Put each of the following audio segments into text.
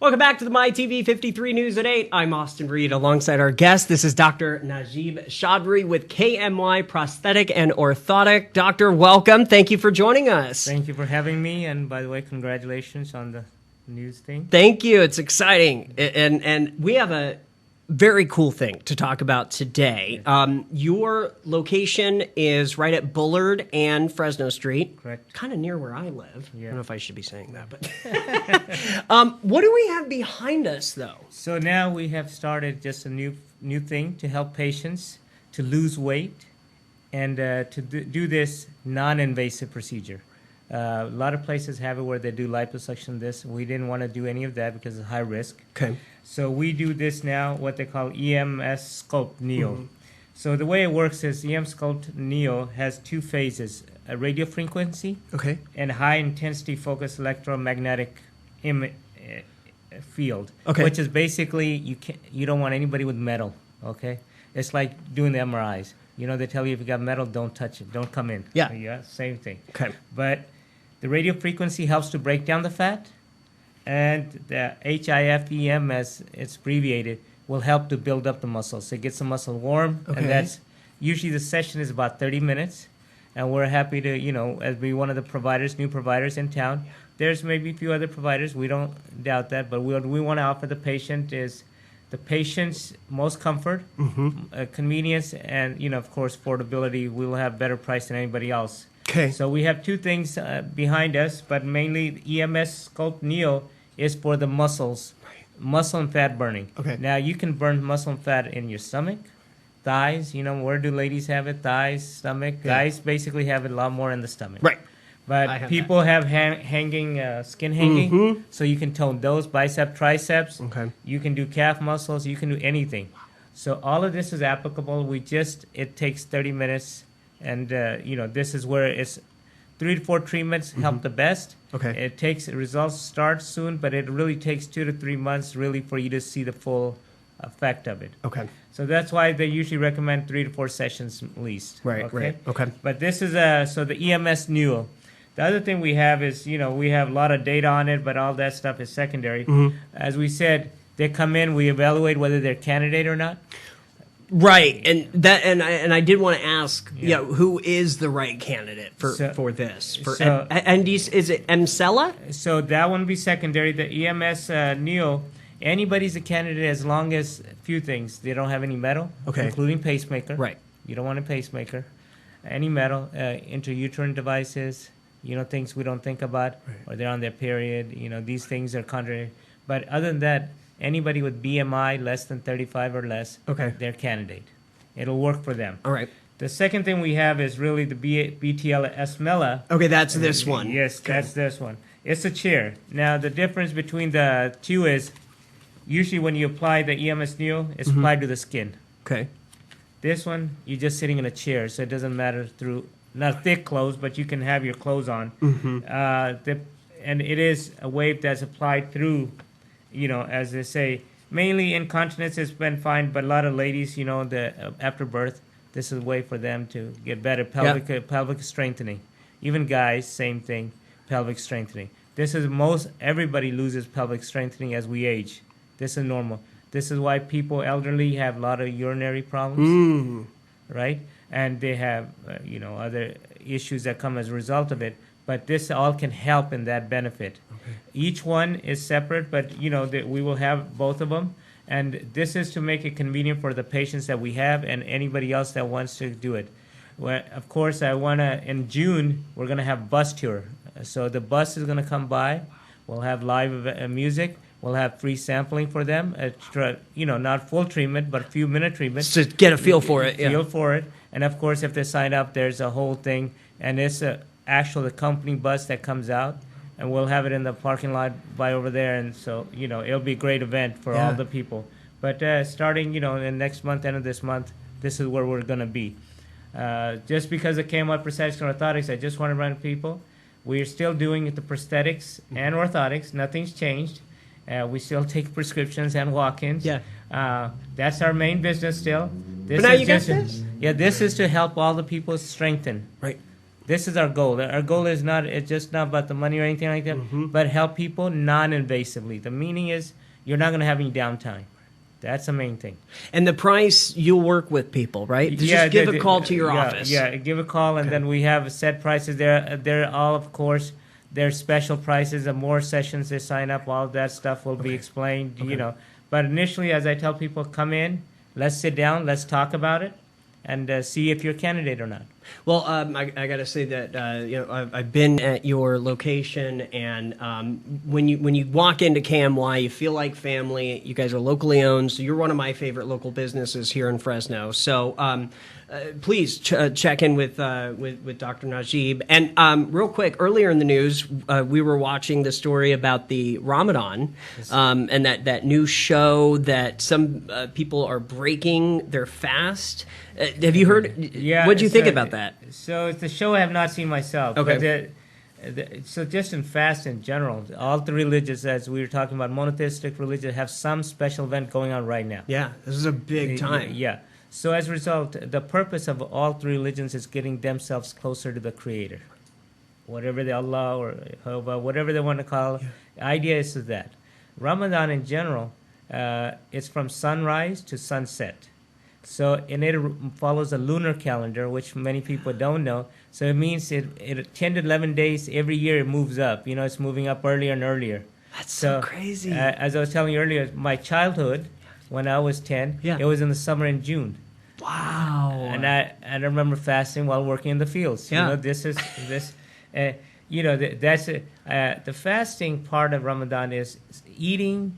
Welcome back to the MyTV 53 News at 8. I'm Austin Reed alongside our guest. This is Dr. Najeeb Chaudhry with KMY Prosthetic and Orthotic. Doctor, welcome. Thank you for joining us. Thank you for having me. And by the way, congratulations on the news thing. Thank you. It's exciting. And we have a very cool thing to talk about today. Your location is right at Bullard and Fresno Street. Correct. Kind of near where I live. Yeah. I don't know if I should be saying that, but what do we have behind us, though? So now we have started just a new thing to help patients to lose weight and to do this non-invasive procedure. A lot of places have it where they do liposuction this. We didn't want to do any of that because it's high risk. Okay. So we do this now, what they call EMS Sculpt Neo. Mm-hmm. So the way it works is EM Sculpt Neo has two phases, a radio frequency and high intensity focused electromagnetic field, which is basically you don't want anybody with metal, okay? It's like doing the MRIs. You know, they tell you if you got metal, don't touch it, don't come in. Yeah, same thing. Okay. But the radio frequency helps to break down the fat, and the HIFEM, as it's abbreviated, will help to build up the muscle. So it gets the muscle warm, and that's usually the session is about 30 minutes. And we're happy to, you know, as be one of the providers, new providers in town. There's maybe a few other providers. We don't doubt that, but what we want to offer the patient is the patient's most comfort, convenience, and, you know, of course, affordability. We will have better price than anybody else. Okay. So we have two things behind us, but mainly EMS Sculpt Neo is for the muscles, muscle and fat burning. Okay. Now you can burn muscle and fat in your stomach, thighs. You know, where do ladies have it? Thighs, stomach. Yeah. Guys basically have it a lot more in the stomach. Right. But people have skin hanging, so you can tone those, bicep, triceps. Okay. You can do calf muscles. You can do anything. So all of this is applicable. It takes 30 minutes. And, you know, this is where it's 3 to 4 treatments help the best. Okay. It takes results start soon, but it really takes 2 to 3 months really for you to see the full effect of it. Okay. So that's why they usually recommend 3 to 4 sessions at least. Right. Okay. But this is so the EMS Neo. The other thing we have is, you know, we have a lot of data on it, but all that stuff is secondary. As we said, they come in, we evaluate whether they're candidate or not. Right, and I did want to ask, who is the right candidate for this? Is it MCELA? So that one would be secondary. The EMS Neo, anybody's a candidate as long as a few things. They don't have any metal, including pacemaker. Right. You don't want a pacemaker. Any metal, intrauterine devices, you know, things we don't think about, or they're on their period. You know, these things are contrary. But other than that, anybody with BMI less than 35 or less, they're candidate. It'll work for them. All right. The second thing we have is really the BTL Esmela. Okay, that's this one. Yes, that's this one. It's a chair. Now, the difference between the two is usually when you apply the EMS Neo, it's applied to the skin. Okay. This one, you're just sitting in a chair, so it doesn't matter through, not thick clothes, but you can have your clothes on. And it is a wave that's applied through, you know, as they say, mainly incontinence has been fine, but a lot of ladies, you know, after birth, this is a way for them to get better pelvic strengthening. Even guys, same thing, pelvic strengthening. This is everybody loses pelvic strengthening as we age. This is normal. This is why people elderly have a lot of urinary problems, right? And they have, you know, other issues that come as a result of it. But this all can help in that benefit. Okay. Each one is separate, but, you know, we will have both of them. And this is to make it convenient for the patients that we have and anybody else that wants to do it. Well, of course, in June, we're going to have bus tour. So the bus is going to come by. We'll have live music. We'll have free sampling for them. You know, not full treatment, but a few minute treatments. To get a feel for it. Feel for it. And, of course, if they sign up, there's a whole thing. And it's the company bus that comes out. And we'll have it in the parking lot by over there. And so, you know, it'll be a great event for all the people. But starting, you know, in next month, end of this month, this is where we're going to be. Just because of KMY Prosthetics and Orthotics, I just want to remind people, we're still doing the prosthetics and orthotics. Nothing's changed. We still take prescriptions and walk-ins. That's our main business still. But now you got this? Yeah, this is to help all the people strengthen. Right. This is our goal. Our goal is not, it's just not about the money or anything like that, but help people non-invasively. The meaning is you're not going to have any downtime. That's the main thing. And the price, you'll work with people, right? Just give a call to your office. Yeah, give a call, and then we have set prices. They're all, of course, there's special prices. The more sessions they sign up, all of that stuff will be explained, you know. But initially, as I tell people, come in, let's sit down, let's talk about it, and see if you're a candidate or not. Well, I got to say that I've been at your location, and when you walk into KMY, you feel like family. You guys are locally owned, so you're one of my favorite local businesses here in Fresno. So please check in with Dr. Najeeb. And real quick, earlier in the news, we were watching the story about the Ramadan, and that new show that some people are breaking their fast. Have you heard? Yeah. What do you think about that? So it's the show I have not seen myself. Okay. So just in fast in general, all the religions, as we were talking about, monotheistic religions have some special event going on right now. Yeah, this is a big time. Yeah. So as a result, the purpose of all three religions is getting themselves closer to the Creator. Whatever the Allah or Jehovah, whatever they want to call it, the idea is that. Ramadan in general, it's from sunrise to sunset. So, and it follows a lunar calendar, which many people don't know. So it means it 10 to 11 days every year it moves up. You know, it's moving up earlier and earlier. That's so crazy. As I was telling you earlier, my childhood, when I was 10, it was in the summer in June. Wow. And I remember fasting while working in the fields. Yeah. You know, the fasting part of Ramadan is eating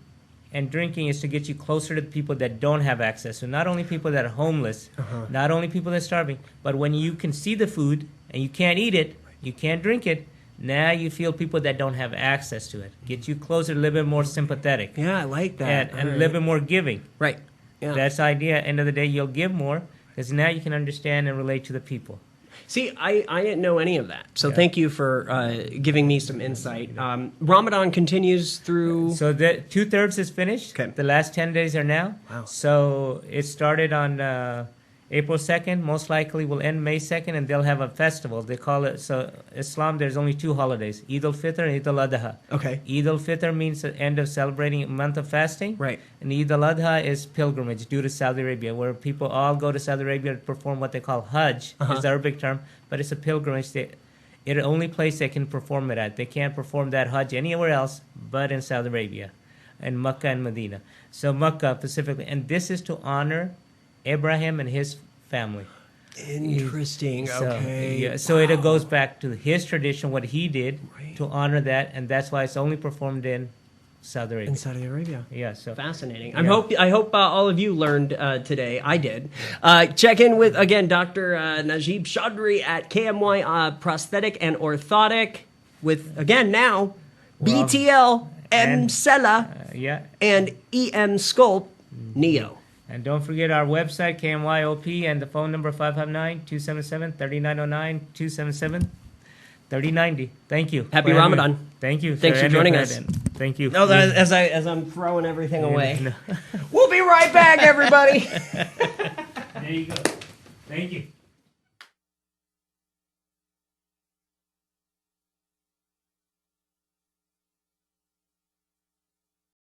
and drinking is to get you closer to the people that don't have access. So not only people that are homeless, not only people that are starving, but when you can see the food and you can't eat it, you can't drink it, now you feel people that don't have access to it. Get you closer, a little bit more sympathetic. Yeah, I like that. And a little bit more giving. Right. Yeah. That's the idea. End of the day, you'll give more because now you can understand and relate to the people. See, I didn't know any of that. So thank you for giving me some insight. Ramadan continues through... So the 2/3 is finished. Okay. The last 10 days are now. Wow. So it started on April 2nd. Most likely will end May 2nd, and they'll have a festival. They call it... So Islam, there's only two holidays, Eid al-Fitr and Eid al-Adha. Okay. Eid al-Fitr means the end of celebrating a month of fasting. Right. And Eid al-Adha is pilgrimage due to Saudi Arabia, where people all go to Saudi Arabia to perform what they call Hajj, is the Arabic term, but it's a pilgrimage. It's the only place they can perform it at. They can't perform that Hajj anywhere else but in Saudi Arabia, in Mecca and Medina. So Mecca specifically. And this is to honor Abraham and his family. Interesting. So, Okay. yeah, so it goes back to his tradition, what he did to honor that, and that's why it's only performed in Saudi Arabia. In Saudi Arabia. Yeah, so Fascinating. I hope all of you learned today. I did. Check in with, again, Dr. Najeeb Chaudhry at KMY Prosthetic and Orthotic with, again, now, BTL, M-Sela, and EM Sculpt, Neo. And don't forget our website, KMYOP, and the phone number 559-277-3909, 277-3090. Thank you. Happy Ramadan. Thank you. Thanks for joining us. Thank you. No, as I'm throwing everything away. We'll be right back, everybody. There you go. Thank you.